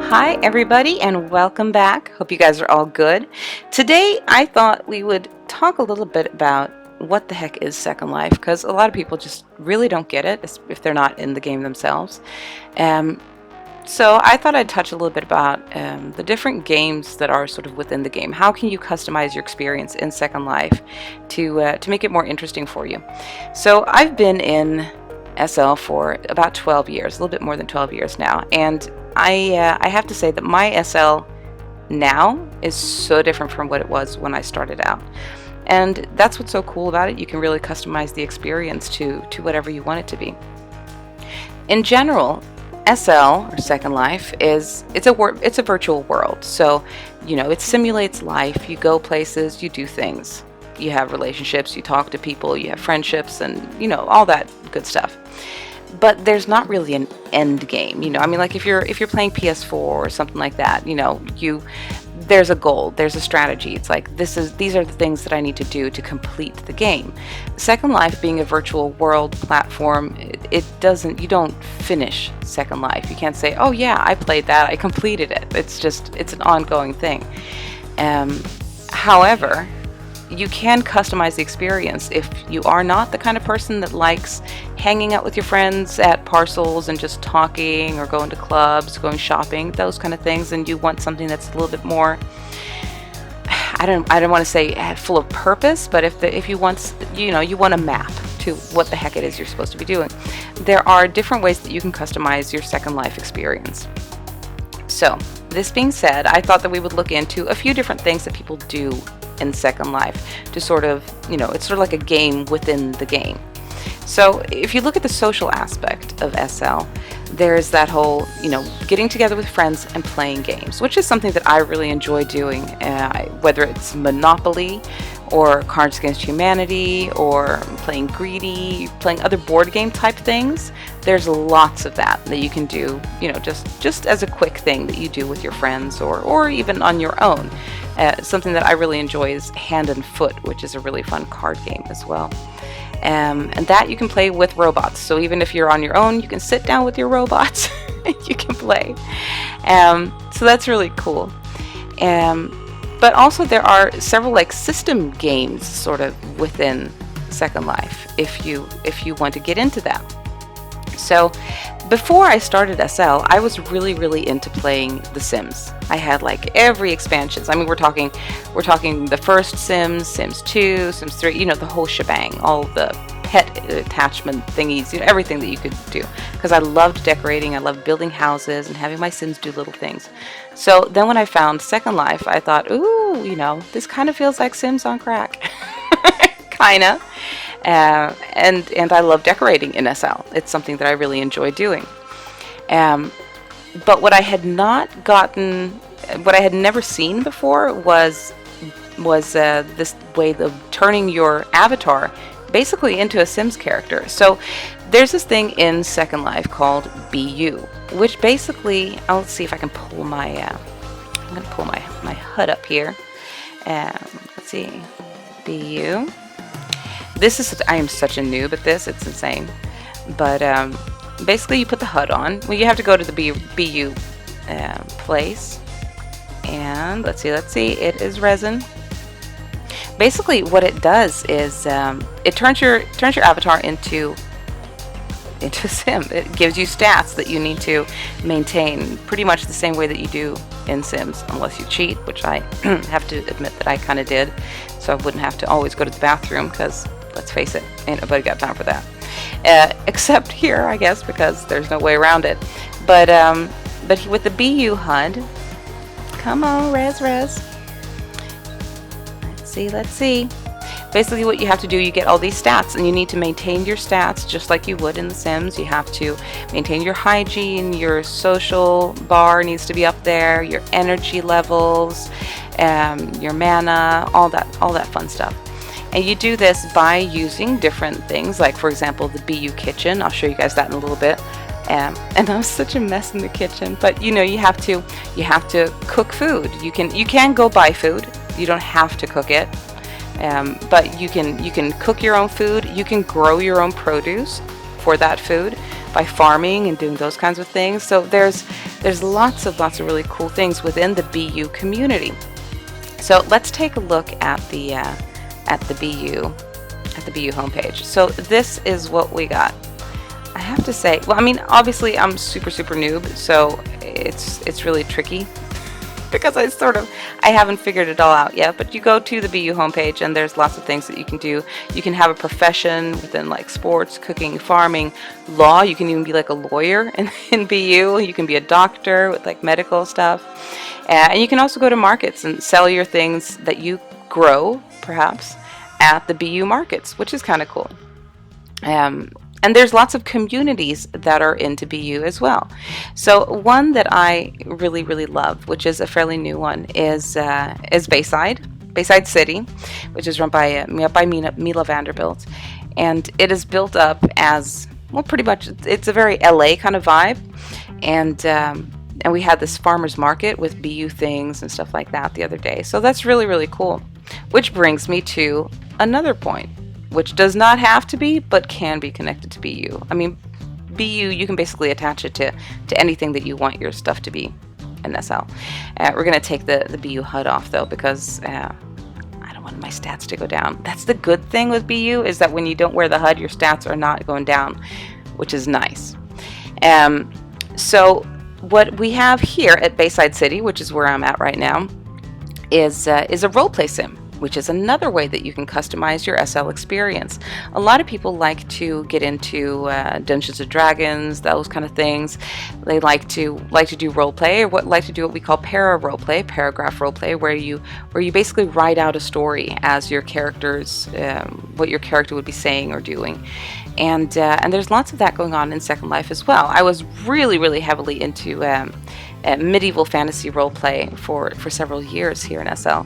Hi everybody and welcome back. Hope you guys are all good. Today I thought we would talk a little bit about what the heck is Second Life, because a lot of people just really don't get it if they're not in the game themselves. So I thought I'd touch a little bit about the different games that are sort of within the game. How can you customize your experience in Second Life to make it more interesting for you? So I've been in SL for about 12 years, a little bit more than 12 years now, and I have to say that my SL now is so different from what it was when I started out. And that's what's so cool about it. You can really customize the experience to whatever you want it to be. In general, SL, or Second Life, it's a virtual world. So, it simulates life. You go places, you do things. You have relationships, you talk to people, you have friendships, and all that good stuff. But there's not really an end game, like if you're playing PS4 or something like that, there's a goal, there's a strategy. It's like these are the things that I need to do to complete the game. Second Life, being a virtual world platform, you don't finish Second Life. You can't say, oh yeah, I played that, I completed it. It's an ongoing thing. However, you can customize the experience. If you are not the kind of person that likes hanging out with your friends at parcels and just talking, or going to clubs, going shopping, those kind of things, and you want something that's a little bit more, I don't want to say full of purpose, but if you want, you want a map to what the heck it is you're supposed to be doing, there are different ways that you can customize your Second Life experience. So, this being said, I thought that we would look into a few different things that people do in Second Life to sort of, it's sort of like a game within the game. So if you look at the social aspect of SL, there's that whole, getting together with friends and playing games, which is something that I really enjoy doing, whether it's Monopoly or Cards Against Humanity or playing Greedy, playing other board game type things. There's lots of that you can do, just as a quick thing that you do with your friends or even on your own. Something that I really enjoy is Hand and Foot, which is a really fun card game as well. And that you can play with robots. So even if you're on your own, you can sit down with your robots and you can play. So that's really cool. But also there are several system games sort of within Second Life if you want to get into that. So before I started SL, I was really, really into playing The Sims. I had every expansions. I mean, we're talking the first Sims, Sims 2, Sims 3, the whole shebang, all the pet attachment thingies, everything that you could do. Because I loved decorating, I loved building houses and having my Sims do little things. So then when I found Second Life, I thought, ooh, this kind of feels like Sims on crack. Kinda. And I love decorating in SL. It's something that I really enjoy doing. But what I had never seen before was this way of turning your avatar basically into a Sims character. So there's this thing in Second Life called Beyou, which basically, let's see if I can pull my, I'm going to pull my HUD up here. Let's see, Beyou. I am such a noob at this, it's insane. But basically you put the HUD on. Well, you have to go to the Beyou place. And let's see, it is resin. Basically what it does is it turns your avatar into a sim. It gives you stats that you need to maintain pretty much the same way that you do in Sims, unless you cheat, which I have to admit that I kind of did. So I wouldn't have to always go to the bathroom, because let's face it, ain't nobody got time for that. Except here, I guess, because there's no way around it. But with the Beyou HUD, come on, Rez. Let's see. Basically what you have to do, you get all these stats, and you need to maintain your stats just like you would in The Sims. You have to maintain your hygiene, your social bar needs to be up there, your energy levels, your mana, all that fun stuff. And you do this by using different things, like for example the Beyou kitchen. I'll show you guys that in a little bit. And I'm such a mess in the kitchen, but you have to cook food. You can go buy food. You don't have to cook it. But you can cook your own food. You can grow your own produce for that food by farming and doing those kinds of things. So there's lots of really cool things within the Beyou community. So let's take a look at the Beyou homepage. So this is what we got. I have to say, well, I mean, obviously I'm super noob, so it's really tricky because I haven't figured it all out yet. But you go to the Beyou homepage and there's lots of things that you can do. You can have a profession within like sports, cooking, farming, law. You can even be like a lawyer in Beyou. You can be a doctor with like medical stuff. And you can also go to markets and sell your things that you grow, perhaps, at the Beyou markets, which is kind of cool. And there's lots of communities that are into Beyou as well. So one that I really love, which is a fairly new one, is Bayside City, which is run by Mila Vanderbilt, and it is built up as, well, pretty much it's a very LA kind of vibe, and we had this farmers market with Beyou things and stuff like that the other day. So that's really cool. Which brings me to another point, which does not have to be, but can be connected to Beyou. I mean, Beyou, you can basically attach it to anything that you want your stuff to be in SL. We're going to take the Beyou HUD off, though, because I don't want my stats to go down. That's the good thing with Beyou, is that when you don't wear the HUD, your stats are not going down, which is nice. So what we have here at Bayside City, which is where I'm at right now, is a roleplay sim, which is another way that you can customize your SL experience. A lot of people like to get into Dungeons and Dragons, those kind of things. They like to do roleplay, or like to do what we call paragraph roleplay, where you basically write out a story as your characters, what your character would be saying or doing. And there's lots of that going on in Second Life as well. I was really heavily into medieval fantasy roleplay for several years here in SL.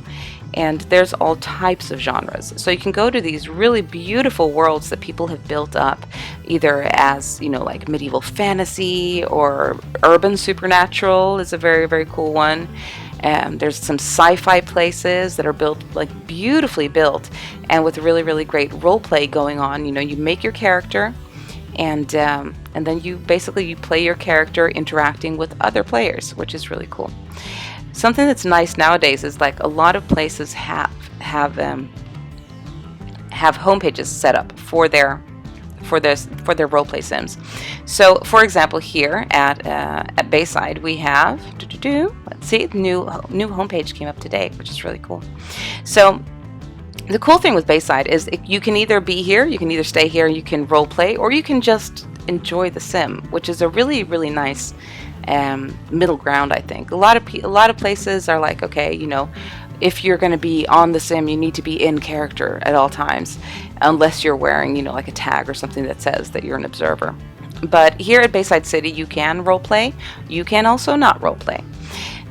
And there's all types of genres. So you can go to these really beautiful worlds that people have built up, either as, like medieval fantasy, or urban supernatural is a very cool one. There's some sci-fi places that are built, like beautifully built, and with really great role play going on. You make your character, and then you play your character interacting with other players, which is really cool. Something that's nice nowadays is like a lot of places have homepages set up for their roleplay sims. So, for example, here at Bayside, we have let's see, the new homepage came up today, which is really cool. So the cool thing with Bayside is you can either be here, you can either stay here, you can roleplay, or you can just enjoy the sim, which is a really nice middle ground, I think. A lot of places are like, okay, if you're going to be on the sim, you need to be in character at all times, unless you're wearing, like a tag or something that says that you're an observer. But here at Bayside City, you can roleplay. You can also not roleplay.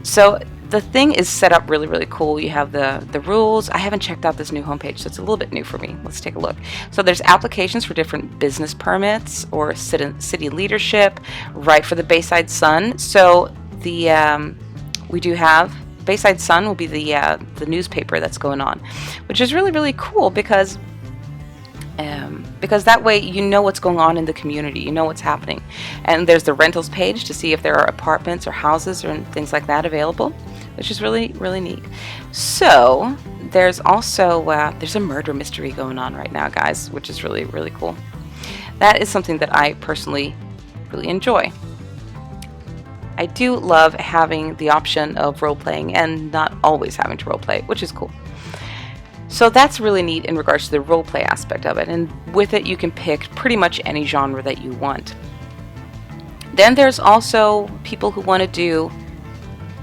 So the thing is set up really cool. You have the rules. I haven't checked out this new homepage, so it's a little bit new for me. Let's take a look. So there's applications for different business permits or city leadership, right for the Bayside Sun. So we do have Bayside Sun will be the newspaper that's going on, which is really cool because that way you know what's going on in the community, you know what's happening. And there's the rentals page to see if there are apartments or houses or things like that available, which is really neat. So there's also there's a murder mystery going on right now, guys, which is really cool. That is something that I personally really enjoy. I do love having the option of role-playing and not always having to role-play, which is cool. So that's really neat in regards to the role-play aspect of it, and with it you can pick pretty much any genre that you want. Then there's also people who want to do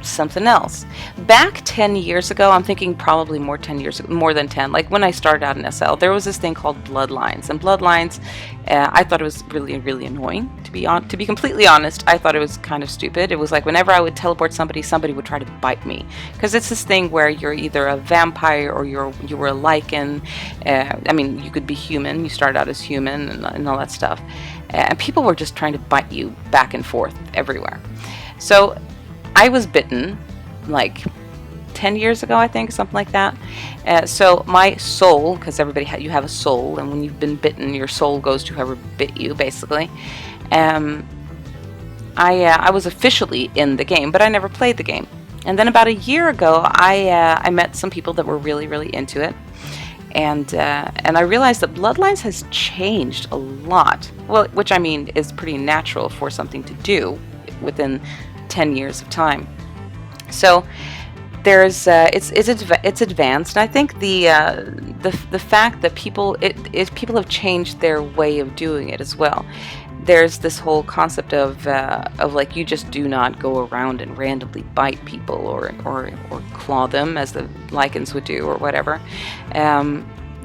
something else. Back 10 years ago, I'm thinking probably more than 10, like when I started out in SL, there was this thing called Bloodlines, and Bloodlines, I thought it was really annoying, to be completely honest. I thought it was kind of stupid. It was like whenever I would teleport somebody would try to bite me, because it's this thing where you're either a vampire or you were a lichen. I mean, you could be human, you start out as human and all that stuff, and people were just trying to bite you back and forth everywhere. So I was bitten like 10 years ago, I think, something like that. So my soul, because you have a soul, and when you've been bitten, your soul goes to whoever bit you, basically. I was officially in the game, but I never played the game. And then about a year ago, I met some people that were really, really into it. And I realized that Bloodlines has changed a lot. Well, which I mean is pretty natural for something to do within 10 years of time. So there's it's advanced, and I think the fact that people have changed their way of doing it as well. There's this whole concept of like, you just do not go around and randomly bite people or claw them as the lichens would do or whatever.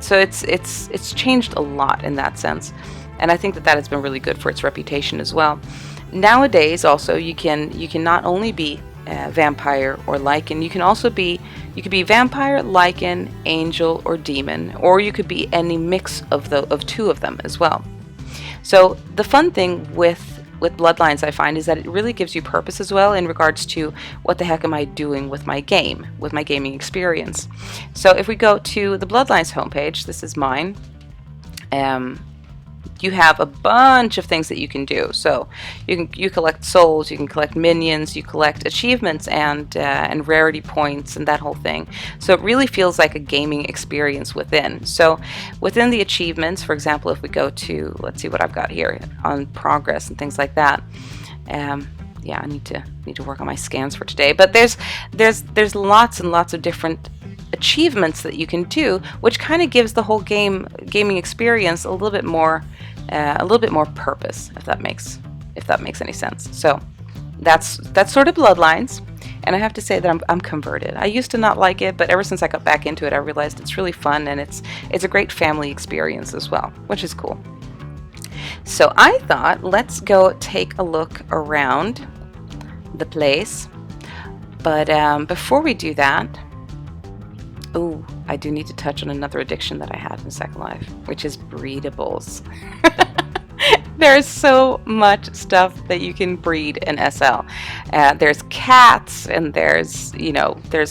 So it's changed a lot in that sense, and I think that has been really good for its reputation as well. Nowadays, also, you can not only be vampire or lichen, you could be vampire, lichen, angel, or demon, or you could be any mix of two of them as well. So the fun thing with Bloodlines, I find, is that it really gives you purpose as well in regards to what the heck am I doing with my gaming experience. So if we go to the Bloodlines homepage, this is mine. You have a bunch of things that you can do. So you collect souls, you can collect minions, you collect achievements and rarity points and that whole thing. So it really feels like a gaming experience within. So within the achievements, for example, if we go to, let's see what I've got here on progress and things like that. Yeah, I need to work on my scans for today. But there's lots and lots of different achievements that you can do, which kind of gives the whole gaming experience a little bit more purpose, if that makes any sense. So that's sort of Bloodlines, and I have to say that I'm converted. I used to not like it, but ever since I got back into it, I realized it's really fun, and it's a great family experience as well, which is cool. So I thought, let's go take a look around the place, but before we do that, I do need to touch on another addiction that I had in Second Life, which is breedables. There's so much stuff that you can breed in SL. There's cats, and there's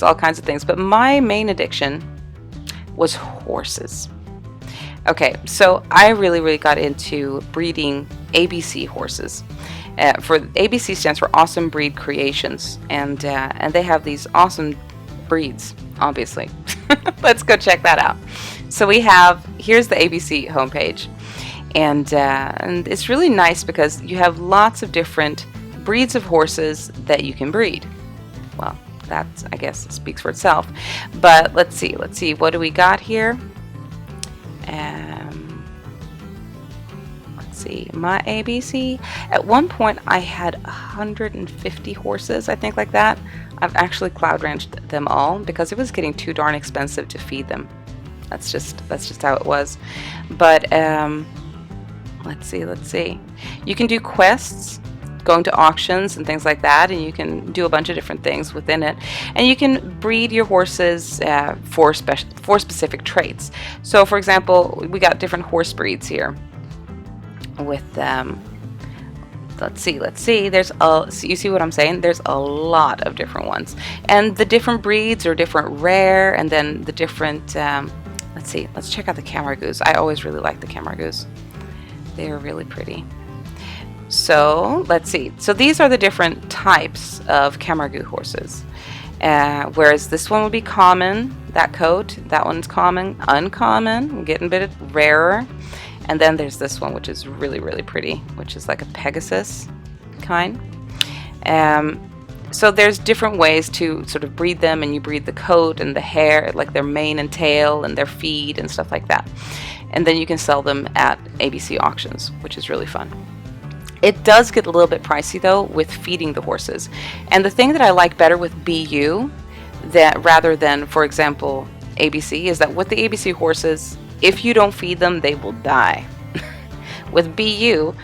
all kinds of things, but my main addiction was horses. Okay, so I really, really got into breeding ABC horses. For ABC stands for Awesome Breed Creations, and they have these awesome breeds, obviously. Let's go check that out. So here's the ABC homepage, and it's really nice because you have lots of different breeds of horses that you can breed. Well, that, I guess, speaks for itself. But let's see, what do we got here? Let's see, my ABC. At one point, I had 150 horses, I think, like that. I've actually cloud ranched them all because it was getting too darn expensive to feed them. That's just how it was. But let's see. You can do quests, going to auctions and things like that, and you can do a bunch of different things within it. And you can breed your horses for specific traits. So, for example, we got different horse breeds here. With let's see. You see what I'm saying? There's a lot of different ones, and the different breeds are different rare, and then the different. Let's see. Let's check out the Camargoos. I always really like the Camargoos. They are really pretty. So let's see. So these are the different types of Camargoo horses. Whereas this one would be common. That coat. That one's common. Uncommon. Getting a bit rarer. And then there's this one, which is really, really pretty, which is like a Pegasus kind. So there's different ways to sort of breed them, and you breed the coat and the hair, like their mane and tail and their feet and stuff like that. And then you can sell them at ABC auctions, which is really fun. It does get a little bit pricey, though, with feeding the horses. And the thing that I like better with Beyou, rather than, for example, ABC, is that with the ABC horses, if you don't feed them, they will die. With Beyou,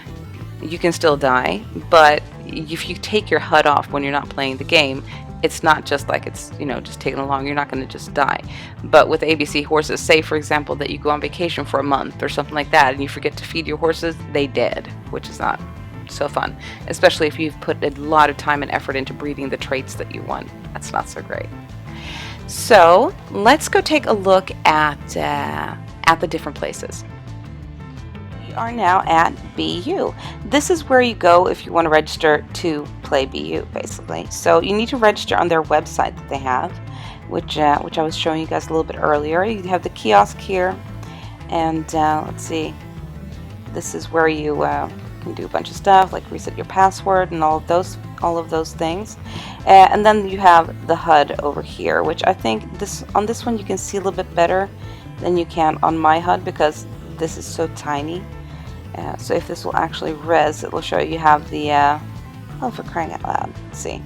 you can still die, but if you take your HUD off when you're not playing the game, it's not just like it's, just taking along. You're not going to just die. But with ABC horses, say, for example, that you go on vacation for a month or something like that, and you forget to feed your horses, they dead, which is not so fun, especially if you've put a lot of time and effort into breeding the traits that you want. That's not so great. So let's go take a look at the different places. We are now at Beyou. This is where you go if you want to register to play Beyou, basically. So you need to register on their website that they have, which I was showing you guys a little bit earlier. You have the kiosk here, and let's see. This is where you can do a bunch of stuff like reset your password and all of those things. And then you have the HUD over here, which I think on this one you can see a little bit better than you can on my HUD because this is so tiny. So if this will actually res, it will show you have the oh, for crying out loud. Let's see.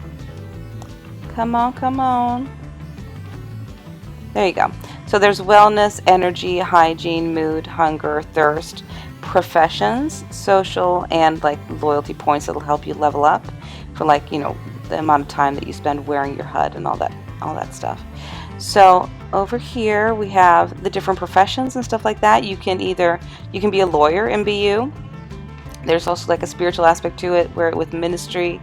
Come on, come on. There you go. So there's wellness, energy, hygiene, mood, hunger, thirst, professions, social, and like loyalty points that'll help you level up for, like, you know, the amount of time that you spend wearing your HUD and all that stuff. So over here we have the different professions and stuff like that. You can be a lawyer in Beyou. There's also like a spiritual aspect to it where with ministry.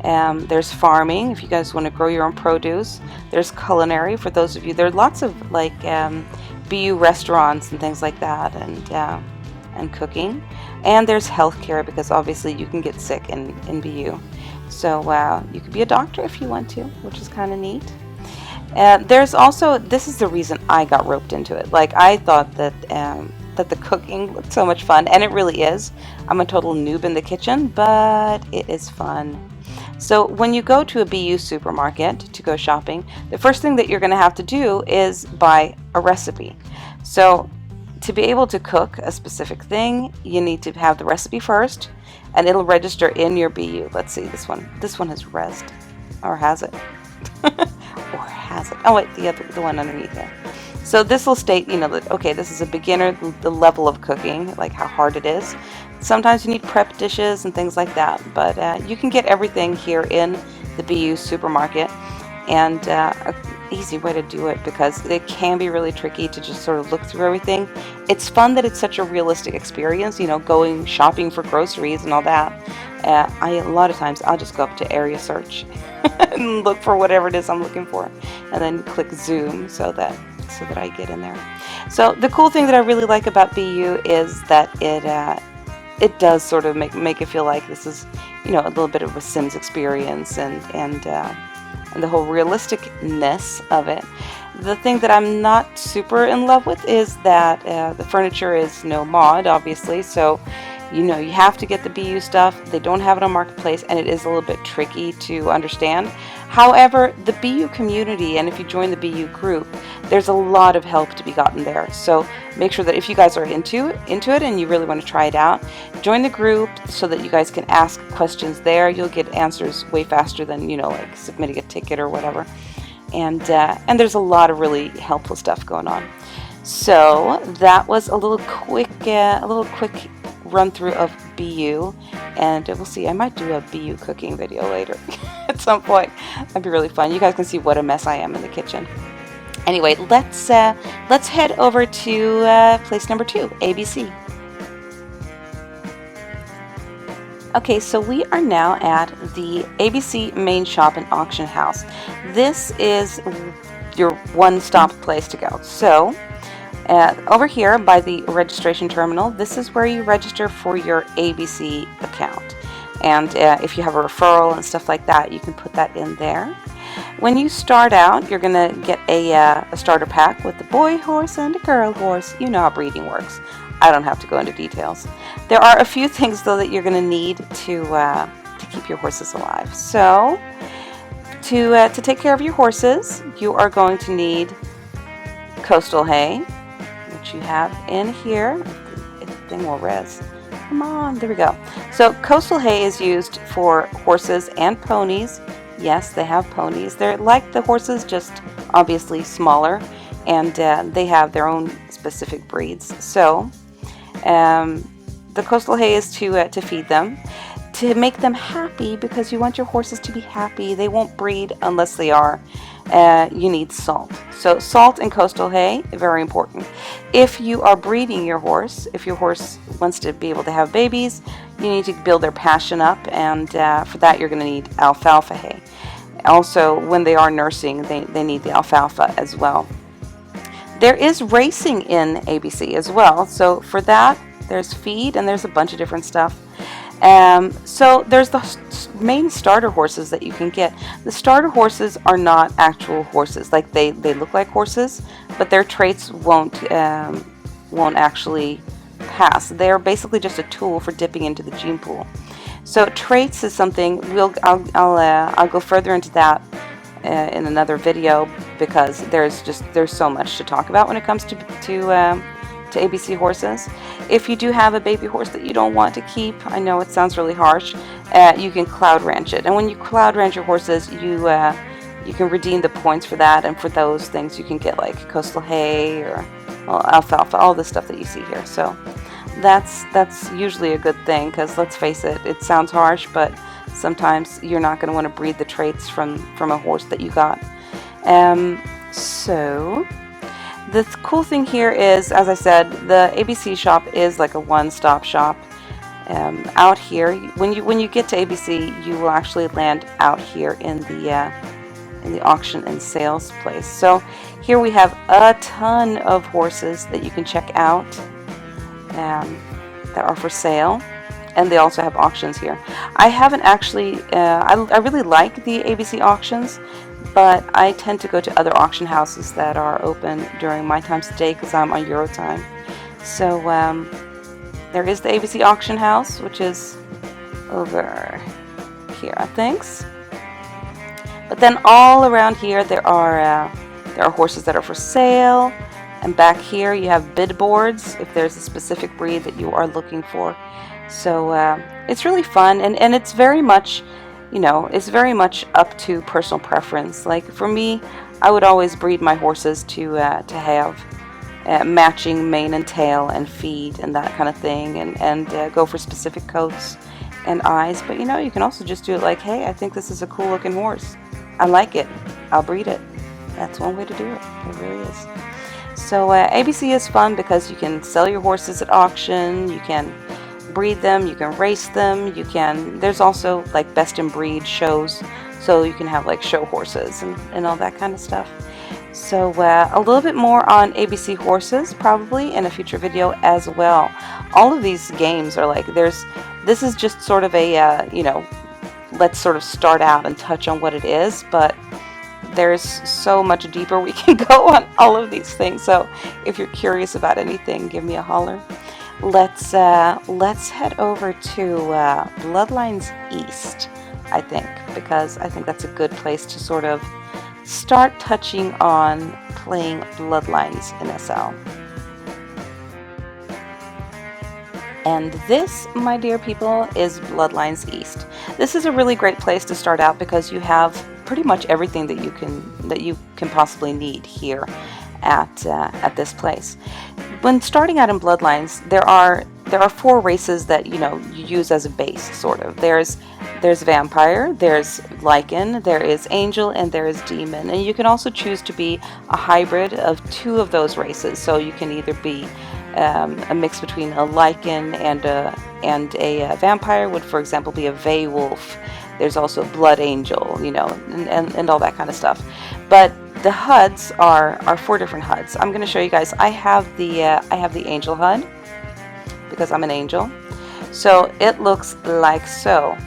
There's farming if you guys want to grow your own produce. There's culinary for those of you. There are lots of like Beyou restaurants and things like that, and cooking. And there's healthcare because obviously you can get sick in Beyou. So you could be a doctor if you want to, which is kind of neat. There's also, this is the reason I got roped into it. Like, I thought that the cooking looked so much fun, and it really is. I'm a total noob in the kitchen, but it is fun. So when you go to a Beyou supermarket to go shopping, the first thing that you're going to have to do is buy a recipe. So to be able to cook a specific thing, you need to have the recipe first, and it'll register in your Beyou. Let's see, this one has resed, or has it? Or has it? Oh wait, the one underneath there. So this will state, you know, that okay, this is a beginner, the level of cooking, like how hard it is. Sometimes you need prep dishes and things like that, but you can get everything here in the Beyou supermarket, and an easy way to do it because it can be really tricky to just sort of look through everything. It's fun that it's such a realistic experience, you know, going shopping for groceries and all that. A lot of times I'll just go up to area search and look for whatever it is I'm looking for, and then click zoom so that I get in there. So the cool thing that I really like about Beyou is that it does sort of make it feel like this is, you know, a little bit of a Sims experience, and the whole realisticness of it. The thing that I'm not super in love with is that the furniture is no mod, obviously, so you know you have to get the Beyou stuff. They don't have it on Marketplace, and it is a little bit tricky to understand. However, the Beyou community, and if you join the Beyou group, there's a lot of help to be gotten there. So make sure that if you guys are into it and you really want to try it out, join the group so that you guys can ask questions there. You'll get answers way faster than, you know, like submitting a ticket or whatever. And there's a lot of really helpful stuff going on. So that was a little quick run through of Beyou, and we'll see. I might do a Beyou cooking video later at some point. That'd be really fun. You guys can see what a mess I am in the kitchen. Anyway, let's head over to place number 2, ABC. Okay, so we are now at the ABC main shop and auction house. This is your one-stop place to go. So over here by the registration terminal, this is where you register for your ABC account. And if you have a referral and stuff like that, you can put that in there. When you start out, you're going to get a starter pack with a boy horse and a girl horse. You know how breeding works. I don't have to go into details. There are a few things, though, that you're going to need to keep your horses alive. So to take care of your horses, you are going to need coastal hay, which you have in here. If the thing will res. Come on, there we go. So coastal hay is used for horses and ponies. Yes, they have ponies. They're like the horses, just obviously smaller, and they have their own specific breeds. So the coastal hay is to feed them, to make them happy, because you want your horses to be happy. They won't breed unless they are. You need salt. So salt and coastal hay, very important. If you are breeding your horse, if your horse wants to be able to have babies, you need to build their passion up, and for that you're going to need alfalfa hay. Also, when they are nursing, they need the alfalfa as well. There is racing in ABC as well. So for that, there's feed and there's a bunch of different stuff. So there's the main starter horses that you can get. The starter horses are not actual horses. Like they look like horses, but their traits won't actually pass. They're basically just a tool for dipping into the gene pool. So traits is something I'll go further into that in another video, because there's so much to talk about when it comes to ABC horses. If you do have a baby horse that you don't want to keep, I know it sounds really harsh, you can cloud ranch it. And when you cloud ranch your horses, you can redeem the points for that, and for those things you can get like coastal hay or alfalfa, all the stuff that you see here. So that's usually a good thing, because let's face it, it sounds harsh, but sometimes you're not going to want to breed the traits from a horse that you got. So the cool thing here is, as I said, the ABC shop is like a one-stop shop. Out here, when you get to ABC, you will actually land out here in the auction and sales place. So here we have a ton of horses that you can check out that are for sale, and they also have auctions here. I haven't actually, I really like the ABC auctions, but I tend to go to other auction houses that are open during my times of day, because I'm on Euro time. So there is the ABC auction house, which is over here, I think. But then all around here there are horses that are for sale, and back here you have bid boards if there's a specific breed that you are looking for. So it's really fun, and it's very much, it's very much up to personal preference. Like for me, I would always breed my horses to have matching mane and tail and feet and that kind of thing, and go for specific coats and eyes. But you can also just do it like, hey, I think this is a cool looking horse, I like it, I'll breed it. That's one way to do it. It really is. So ABC is fun because you can sell your horses at auction, you can breed them, you can race them, there's also like best in breed shows, so you can have like show horses and all that kind of stuff. So a little bit more on ABC horses probably in a future video as well. All of these games are like, this is just sort of a let's sort of start out and touch on what it is, but there's so much deeper we can go on all of these things. So if you're curious about anything, give me a holler. Let's head over to Bloodlines East, I think, because I think that's a good place to sort of start touching on playing Bloodlines in SL. And this, my dear people, is Bloodlines East. This is a really great place to start out because you have pretty much everything that you can possibly need here at this place. When starting out in Bloodlines, there are 4 races that you use as a base, sort of. There's vampire, there's lichen, there is angel, and there is demon. And you can also choose to be a hybrid of 2 of those races. So you can either be a mix between a lichen and a vampire would, for example, be a Vey wolf. There's also blood angel, and all that kind of stuff. But the HUDs are 4 different HUDs. I'm going to show you guys. I have the angel HUD because I'm an angel. So it looks like so.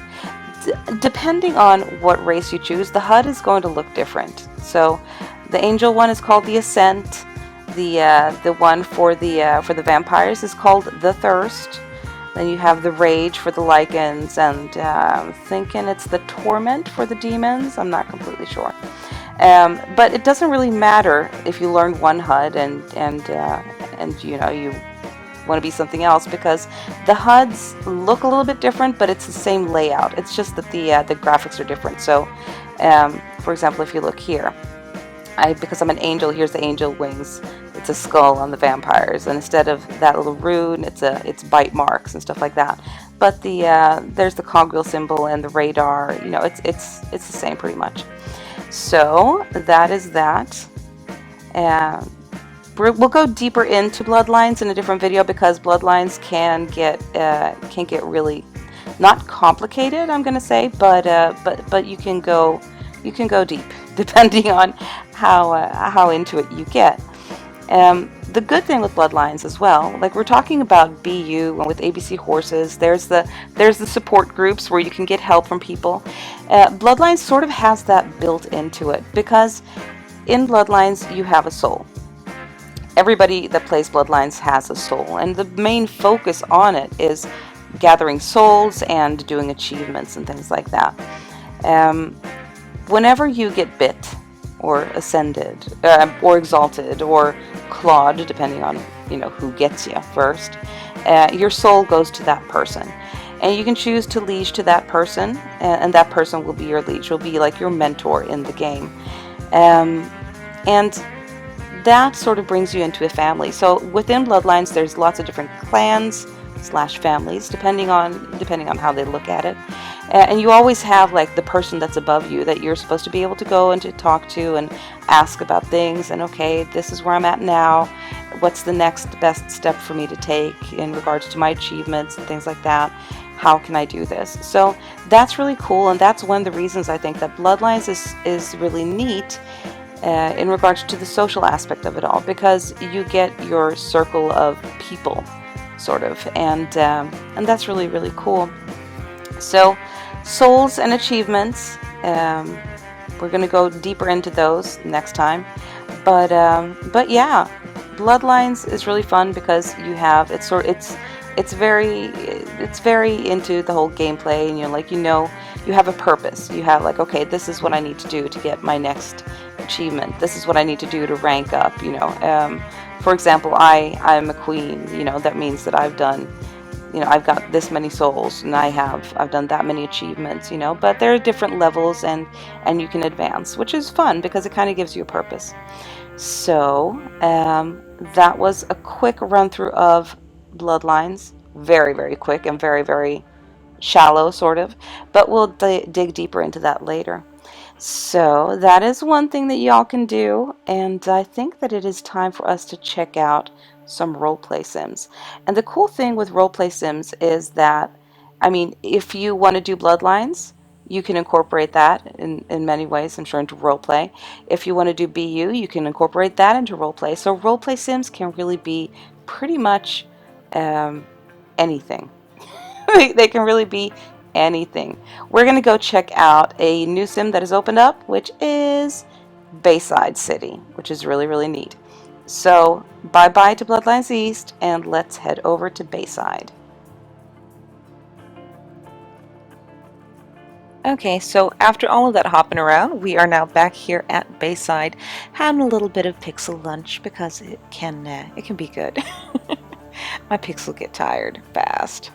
Depending on what race you choose, the HUD is going to look different. So the angel one is called the Ascent. The one for the vampires is called the Thirst. Then you have the Rage for the lichens, and I'm thinking it's the Torment for the demons. I'm not completely sure. But it doesn't really matter if you learn one HUD and you want to be something else, because the HUDs look a little bit different, but it's the same layout. It's just that the graphics are different. So, for example, if you look here, because I'm an angel, here's the angel wings. It's a skull on the vampires, and instead of that little rune, it's bite marks and stuff like that. But there's the cogwheel symbol and the radar. It's the same pretty much. So that is that. We'll go deeper into Bloodlines in a different video, because Bloodlines can get really not complicated, I'm gonna say, but you can go you can go deep depending on how into it you get. The good thing with Bloodlines as well, like we're talking about Beyou and with ABC Horses, there's the support groups where you can get help from people. Bloodlines sort of has that built into it because in Bloodlines you have a soul. Everybody that plays Bloodlines has a soul, and the main focus on it is gathering souls and doing achievements and things like that. Um, Whenever you get bit or ascended or exalted or clawed, depending on who gets you first, your soul goes to that person, and you can choose to liege to that person, and that person will be your liege, will be like your mentor in the game, and that sort of brings you into a family. So within Bloodlines, there's lots of different clans slash families, depending on how they look at it. And you always have like the person that's above you that you're supposed to be able to go and to talk to and ask about things. And okay, this is where I'm at now. What's the next best step for me to take in regards to my achievements and things like that? How can I do this? So that's really cool, and that's one of the reasons I think that Bloodlines is really neat. In regards to the social aspect of it all, because you get your circle of people, sort of, and that's really, really cool. So, souls and achievements. We're gonna go deeper into those next time, but yeah, Bloodlines is really fun because you have it's very into the whole gameplay, and you have a purpose. You have like, okay, this is what I need to do to get my next achievement. This is what I need to do to rank up. For example, I'm a queen. That means that I've done, I've got this many souls, and I've done that many achievements. But there are different levels, and you can advance, which is fun because it kind of gives you a purpose. So that was a quick run through of Bloodlines. Very, very quick and very, very shallow, sort of. But we'll dig deeper into that later. So that is one thing that y'all can do, and I think that it is time for us to check out some roleplay sims. And the cool thing with roleplay sims is that, I mean, if you want to do Bloodlines, you can incorporate that in many ways, I'm sure, into roleplay. If you want to do BU, you can incorporate that into roleplay. So roleplay sims can really be pretty much anything. They can really be anything. We're going to go check out a new sim that has opened up, which is Bayside City, which is really, really neat. So bye-bye to Bloodlines East, and let's head over to Bayside. Okay, so after all of that hopping around, we are now back here at Bayside, having a little bit of pixel lunch because it can be good. My pixel get tired fast.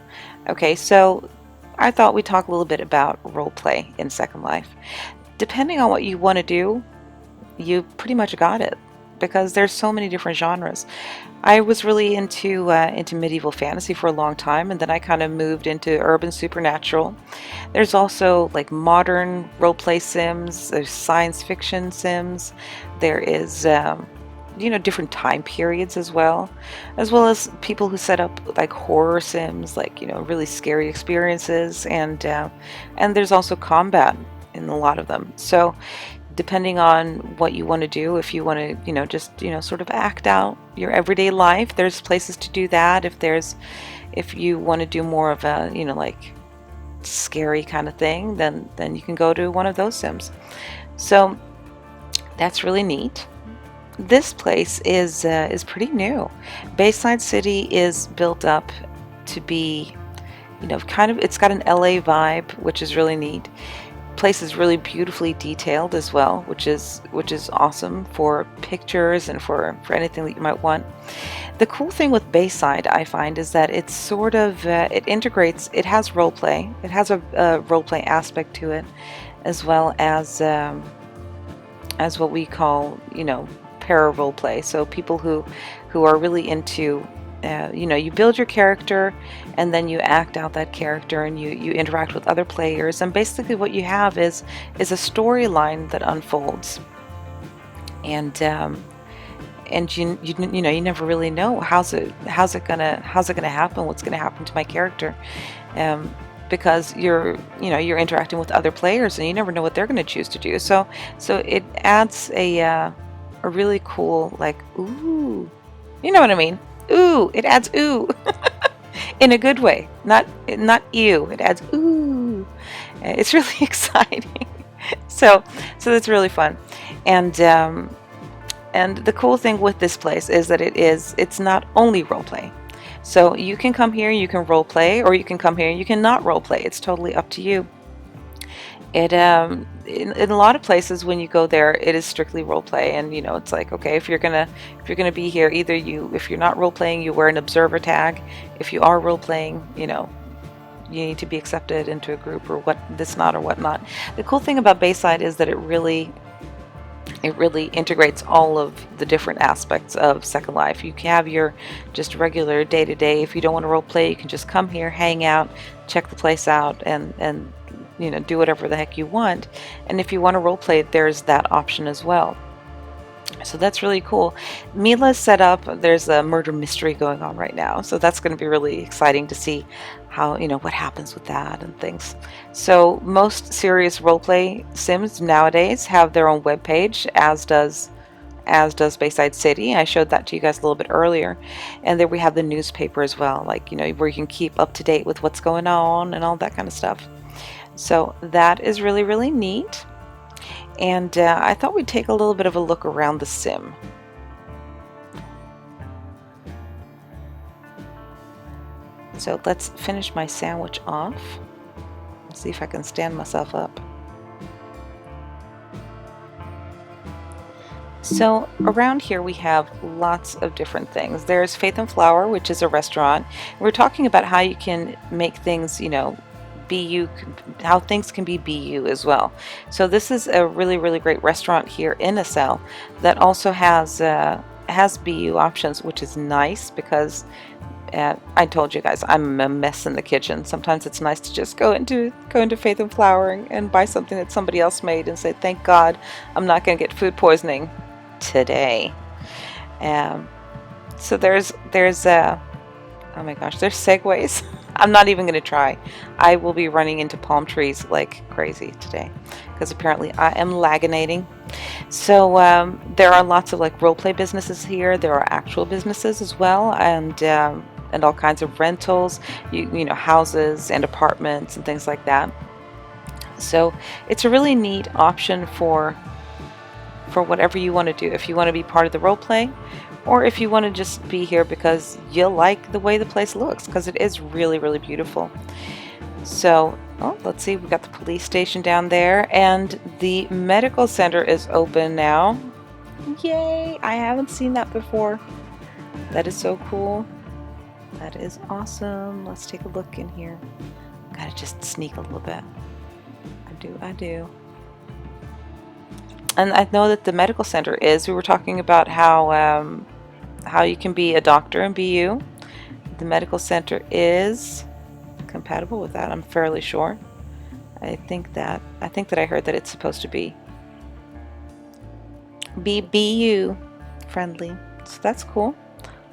Okay, so I thought we'd talk a little bit about roleplay in Second Life. Depending on what you want to do, you pretty much got it, because there's so many different genres. I was really into medieval fantasy for a long time, and then I kind of moved into urban supernatural. There's also like modern roleplay sims, there's science fiction sims, there is different time periods as well as people who set up like horror sims, like really scary experiences, and there's also combat in a lot of them. So depending on what you want to do, if you want to just sort of act out your everyday life, there's places to do that. If you want to do more of a like scary kind of thing, then you can go to one of those sims. So that's really neat. This place is pretty new. Bayside City is built up to be, it's got an LA vibe, which is really neat. Place is really beautifully detailed as well, which is awesome for pictures and for anything that you might want. The cool thing with Bayside, I find, is that it's sort of it integrates. It has roleplay. It has a roleplay aspect to it, as well as what we call para roleplay. So people who are really into you build your character, and then you act out that character, and you interact with other players, and basically what you have is a storyline that unfolds, and you never really know how's it gonna happen, what's gonna happen to my character. because you're interacting with other players and you never know what they're going to choose to do. So it adds a really cool, like, ooh, you know what I mean? Ooh, it adds ooh in a good way, not ew. It adds ooh. It's really exciting. So that's really fun, and the cool thing with this place is that it's not only role play. So you can come here, you can role play, or you can come here and you can not role play. It's totally up to you. It in a lot of places when you go there, it is strictly role play, and it's like, okay, if you're gonna be here, either if you're not role playing, you wear an observer tag. If you are role playing, you need to be accepted into a group or whatnot. The cool thing about Bayside is that it really integrates all of the different aspects of Second Life. You can have your just regular day-to-day. If you don't want to role play, you can just come here, hang out, check the place out, and do whatever the heck you want. And if you want to role play, there's that option as well. So that's really cool. Mila's set up. There's a murder mystery going on right now, so that's going to be really exciting to see how what happens with that and things. So most serious roleplay sims nowadays have their own web page, as does Bayside City. I showed that to you guys a little bit earlier. And then we have the newspaper as well, like where you can keep up to date with what's going on and all that kind of stuff. So that is really, really neat. And I thought we'd take a little bit of a look around the sim. So let's finish my sandwich off. Let's see if I can stand myself up. So around here we have lots of different things. There's Faith and Flower, which is a restaurant. We're talking about how you can make things, Beyou, how things can be Beyou as well. So this is a really, really great restaurant here in Acel that also has Beyou options, which is nice because I told you guys I'm a mess in the kitchen. Sometimes it's nice to just go into Faith and Flower and buy something that somebody else made and say, thank God I'm not going to get food poisoning today. So there's oh my gosh, there's segways. I'm not even going to try. I will be running into palm trees like crazy today because apparently I am laginating. So there are lots of like roleplay businesses here. There are actual businesses as well, and all kinds of rentals, houses and apartments and things like that. So it's a really neat option for whatever you want to do. If you want to be part of the roleplay, or if you want to just be here because you like the way the place looks, because it is really, really beautiful. So, let's see, we've got the police station down there, and the medical center is open now. Yay! I haven't seen that before. That is so cool. That is awesome. Let's take a look in here. Gotta just sneak a little bit. I do. And I know that the medical center is, we were talking about how you can be a doctor in Beyou. The medical center is compatible with that, I'm fairly sure. I think that I heard that it's supposed to be Beyou friendly. So that's cool.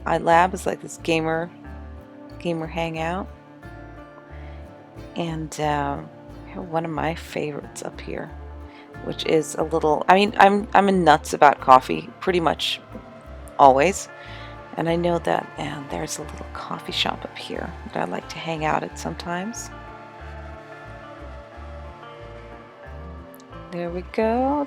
iLab is like this gamer hangout. And one of my favorites up here, which is a little, I'm in nuts about coffee pretty much always, and I know that there's a little coffee shop up here that I like to hang out at sometimes. There we go.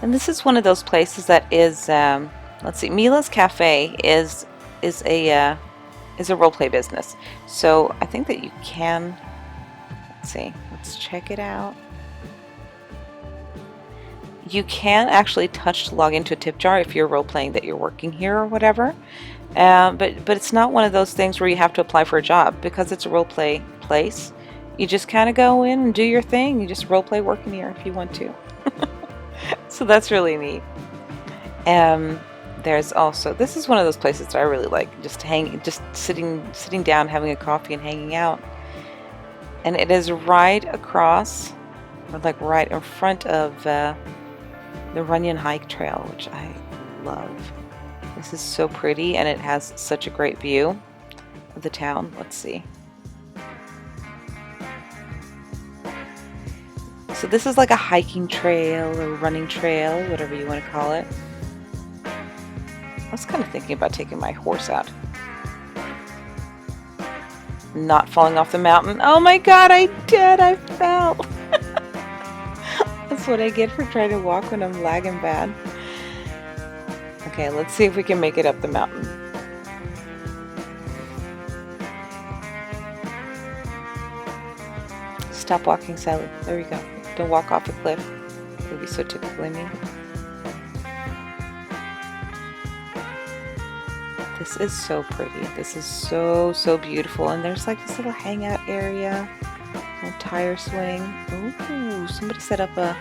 And this is one of those places that is, let's see, Mila's Cafe is a roleplay business. So I think that you can, let's check it out. You can actually touch to log into a tip jar if you're roleplaying that you're working here or whatever. But it's not one of those things where you have to apply for a job, because it's a roleplay place. You just kind of go in and do your thing. You just roleplay working here if you want to. So that's really neat. there's also, this is one of those places that I really like, just sitting down, having a coffee and hanging out. And it is right across, or like right in front of the Runyon Hike Trail, which I love. This is so pretty, and it has such a great view of the town. Let's see. So this is like a hiking trail or running trail, whatever you want to call it. I was kind of thinking about taking my horse out. Not falling off the mountain. Oh my god, I did! I fell! That's what I get for trying to walk when I'm lagging bad. Okay, let's see if we can make it up the mountain. Stop walking, Seli. There we go. Don't walk off a cliff. It would be so typically me. This is so pretty. This is so, so beautiful. And there's like this little hangout area. A tire swing. Ooh, somebody set up a...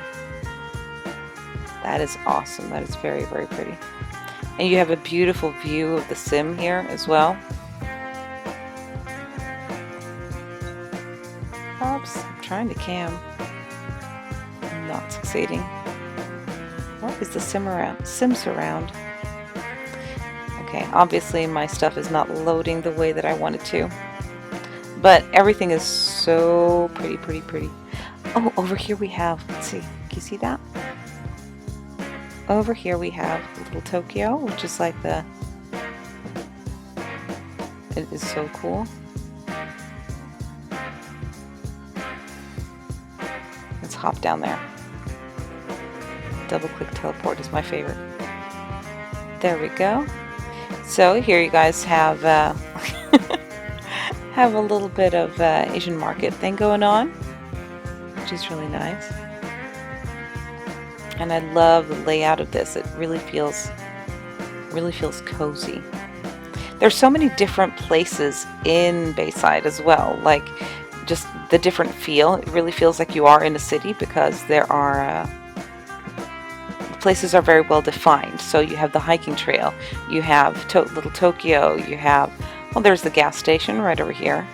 That is awesome. That is very, very pretty. And you have a beautiful view of the sim here as well. Oops, I'm trying to cam. I'm not succeeding. What is the sim around? Sim surround. Okay, obviously my stuff is not loading the way that I want it to. But everything is so pretty, pretty, pretty. Oh, over here we have, let's see, can you see that? Over here we have Little Tokyo, which is like the, it is so cool. Let's hop down there. Double click teleport is my favorite. There we go. So here you guys have have a little bit of Asian market thing going on, which is really nice. And I love the layout of this. It really feels cozy. There's so many different places in Bayside as well, like just the different feel. It really feels like you are in a city because there are places are very well defined. So you have the hiking trail, you have Little Tokyo, you have, well, there's the gas station right over here,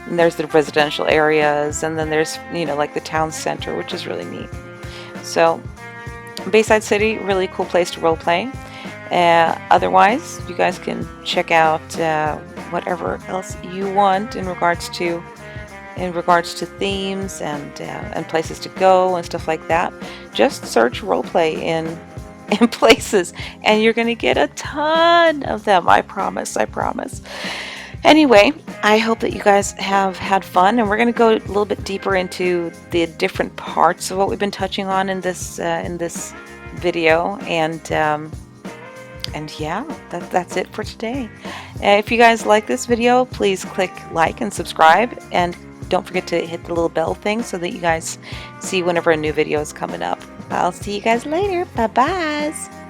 and there's the residential areas, and then there's, you know, like the town center, which is really neat. So Bayside City, really cool place to roleplay. Otherwise, you guys can check out whatever else you want in regards to themes and places to go and stuff like that. Just search roleplay in places, and you're gonna get a ton of them. I promise. I promise. Anyway, I hope that you guys have had fun, and we're going to go a little bit deeper into the different parts of what we've been touching on in this video, and yeah, that's it for today. If you guys like this video, please click like and subscribe, and don't forget to hit the little bell thing so that you guys see whenever a new video is coming up. I'll see you guys later. Bye-bye.